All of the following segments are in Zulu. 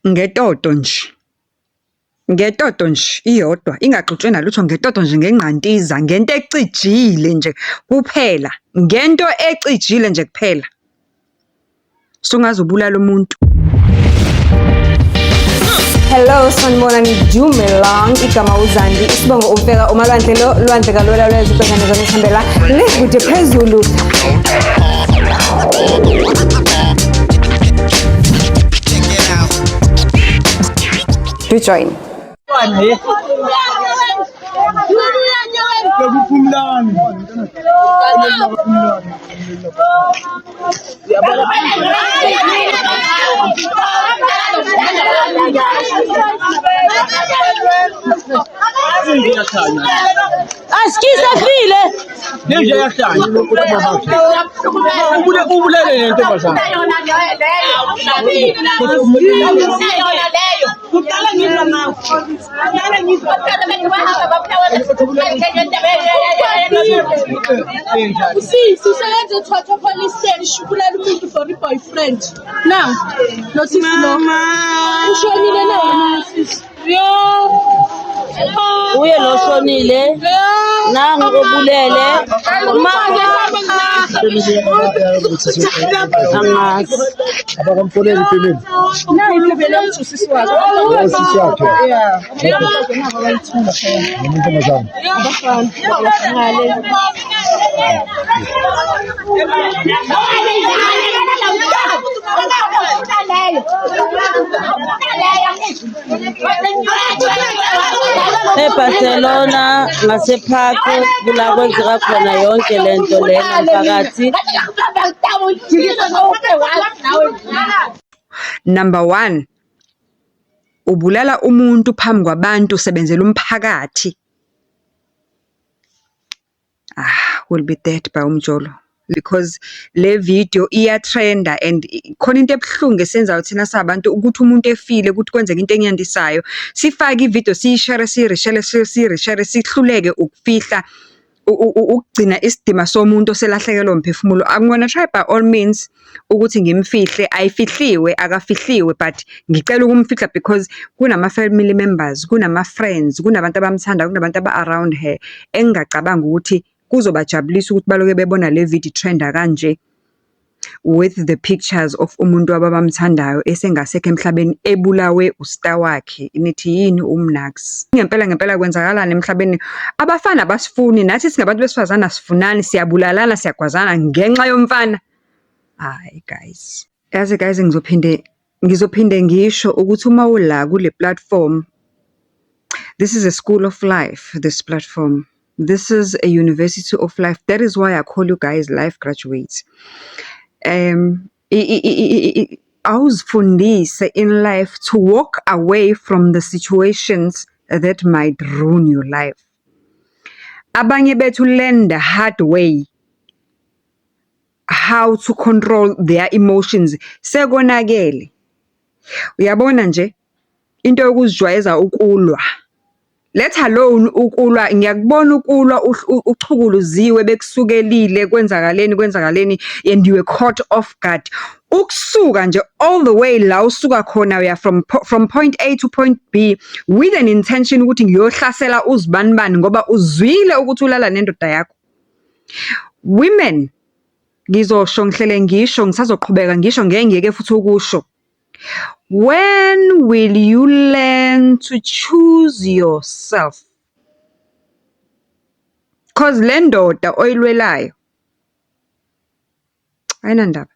ngetoto nje iyodwa ingaxutshwe nalutho, ngetoto nje, ngengqantiza, ngento ecijile nje kuphela, ngento ecijile nje kuphela, sungazubulala umuntu. Hello, sanibona ngidumelang igama uZandi isibongo umfeka umalwandle lo lwandle kalola lwezibhekane zonihambela lekude phezulu. Do join. Askiza file nje yahlanya ubulele lento bazana kuqala ngizwa nawe kuqala ngizwa sisebenza eThwatha police station kulela umuntu for a boyfriend now notice lo ushonile nawe sis uye loshonile nangu obulele abakamfonela impilo nayi phela umuntu sisi wakhe sisi yakhe umuntu amazana eBarcelona ngasePark kula kwenzeka khona yonke lento lena phakathi. Number 1, ubulala umuntu phambi kwabantu usebenzela umphakathi. Will be dead by umjolo, because le video iyatrenda and khona into ebuhlungu esenzayo thina sabantu ukuthi umuntu efile ukuthi kwenzeka into enyandisayo, sifake ivideo siyishare siyireshare sihluleke ukufihla ukugcina isidima somuntu oselahlekelwe umphefumulo. I'm gonna try by all means ukuthi ngimfihle, ayifihliwe akafihliwe, but ngicela ukumfihla because kunama family members, kunama friends, kunabantu abamthanda, kunabantu aba-around her engingacabanga ukuthi kuzobajabulisa ukuthi baloke bebona le video trenda kanje with the pictures of umuntu abamthandayo esengasekho emhlabeni ebulawe ustar wakhe. Nithi yini umnax? Ngempela kwenzakalana emhlabeni. Abafana basifuni, nathi singabantu besifazana sifunani, siyabulalana, siyagwazana ngenxa yomfana. Hayi guys. Yazi guys, ngizophinde ngisho ukuthi uma ula kule platform, this is a school of life, this platform. This is a university of life. That is why I call you guys life graduates. Awuzifundise in life to walk away from the situations that might ruin your life. Abanye bethu learn the hard way how to control their emotions. Sekonakele. Uyabona nje into yokuzijwayeza ukulwa. Let alone ukulwa, ngiyakubona ukulwa uchukuluziwe bekusukelile kwenzakaleni and you were caught off guard. Ukusuka nje all the way la usuka khona, we are from point A to point B with an intention ukuthi ngiyohlasela uzibanibani ngoba uzwile ukuthi ulala nendoda yakho. Women, ngizosho ngihlele ngisho ngisazoqhubeka ngisho ngeke futhi ukusho. When will you learn to choose yourself? Cause le ndoda oyilwelayo ayinandaba.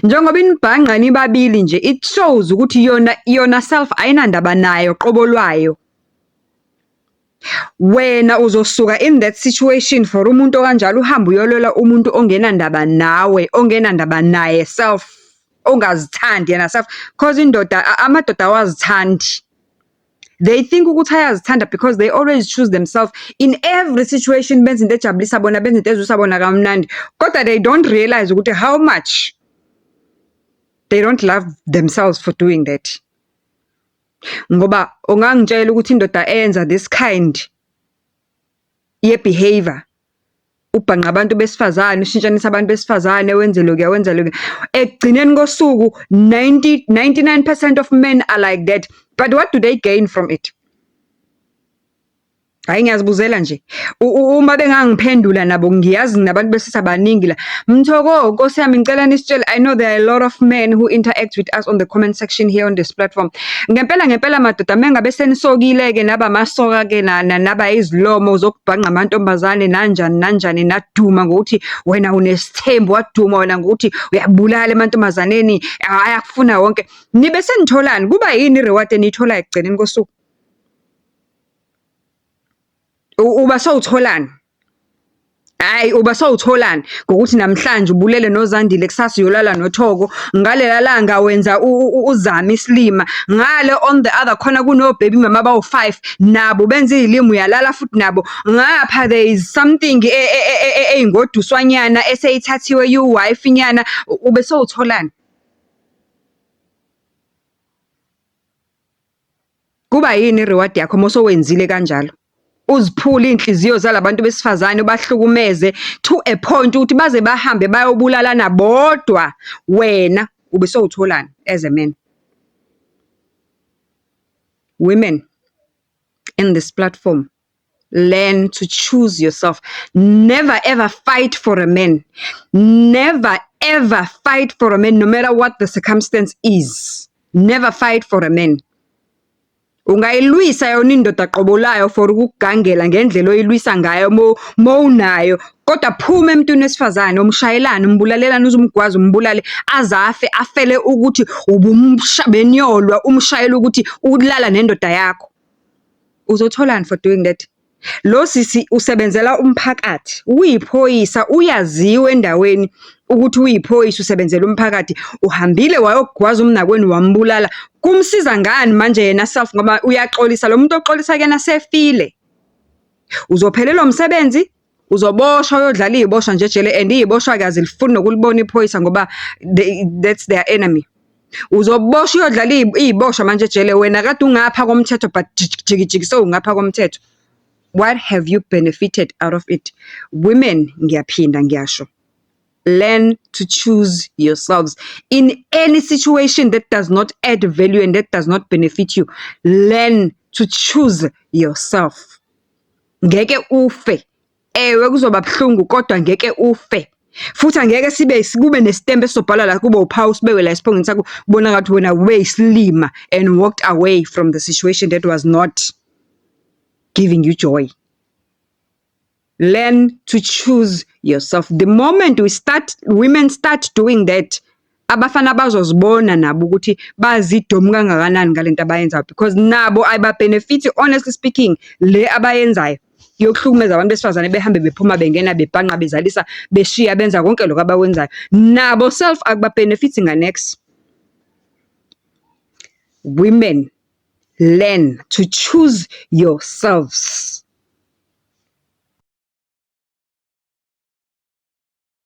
Njengoba inibhanqa nibabili nje, it shows ukuthi yona self ayinandaba nayo qobo lwayo. Wena uzosuka in that situation for umuntu kanjalo uhamba uyolola umuntu ongenandaba nawe, ongenandaba naye self, ongazithandi yena self, cause indoda amadoda awazithandi. They think ukuthi ayazithanda because they always choose themselves in every situation, benza into ejabulisa bona, benza into ezwisa bona kamnandi, kodwa they don't realize ukuthi how much they don't love themselves for doing that. Ngoba ungangitshela ukuthi indoda enza this kind ye behavior ubhanqa abantu besifazane, ushintshanisa abantu besifazane, wenze lokhu wenza lokhu. Ekugcineni kosuku 99% of men are like that, but what do they gain from it? Hayi ngiyazibuzela nje. Uma bengangiphendula nabo ngiyazi nabantu besesabaningi la. Mthoko Nkosi yami ngicela nisitshele, I know there are a lot of men who interact with us on the comment section here on this platform. Ngempela madoda mengabe senisokile ke naba masoka ke naba izlomo zokubhanqa amantombazane nanjani naduma ngokuthi wena unesithembu, waduma wena ngokuthi uyabulala emantombazaneni ayakufuna wonke. Nibe senitholani? Kuba yini reward enithola ekugcineni kosuku? Uba sowutholani? Hayi uba sowutholani ngokuthi namhlanje ubulele noZandile, kusasa uyolala noThoko, ngalela langa wenza uzami isilima, ngale on the other khona kuno baby mama abawu5 nabo benza izilimo, uyalala futhi nabo. Ngapha there is something eyingoduswanyana eseyithathiwe you-wife nyana, ube sowutholani? Kuba yini reward yakho mosowenzile kanjalo? Uziphula inhliziyo zalabantu besifazane ubahlukumeze to a point ukuthi baze bahambe bayobulalana bodwa, wena ube sowutholani as a man? Women in this platform, learn to choose yourself. Never ever fight for a man. Never ever fight for a man, no matter what the circumstance is. Never fight for a man. Ungayilwisa yona indoda qobolayo for ukugangela ngendlela oyilwisa ngayo mo unayo, kodwa phuma emntwini wesifazane umshayelana, umbulalelana, uzumgwazi umbulale azafe afele ukuthi ubumshabenyolwa umshayela ukuthi ulala nendoda yakho. Uzotholani for doing that? Lo sisi usebenzela umphakathi, uyiphoyisa, uyaziwe endaweni ukuthi uyiphoyisa, usebenzela umphakathi. Uhambile wayogwaza umnakweni wambulala. Kumsiza ngani manje yena self ngoba uyaxolisa? Lo muntu oxolisa kena sefile. Uzophelelwa umsebenzi, uzoboshwa uyodlala iziboshwa nje ejele, and iziboshwa kazi lifuna nokulibona iphoyisa ngoba that's their enemy. Uzoboshwa uyodlala iziboshwa manje ejele, wena kade ungapha komthetho but jikijiki sowungapha komthetho. What have you benefited out of it? Women, ngiyaphinda ngiyasho, learn to choose yourselves in any situation that does not add value and that does not benefit you. Learn to choose yourself. Ngeke ufe. Ewe kuzoba buhlungu kodwa ngeke ufe. Futhi angeke kube nestempe sobhala la kube uphawu sibewe la isiphongweni sakho kubona ngathi wena ube isilima and walked away from the situation that was not giving you joy. Learn to choose yourself. The moment women start doing that, abafana bazozibona nabo ukuthi bazidomu kangakanani ngalento abayenzayo, because nabo ayibabenefit, honestly speaking, le abayenzayo yokuhlukumeza abantu besifazane behambe bephuma bengena bebhanqa bezalisa beshiya benza konke lokho abakwenzayo, nabo self akubabenefit nganex. Women, learn to choose yourselves.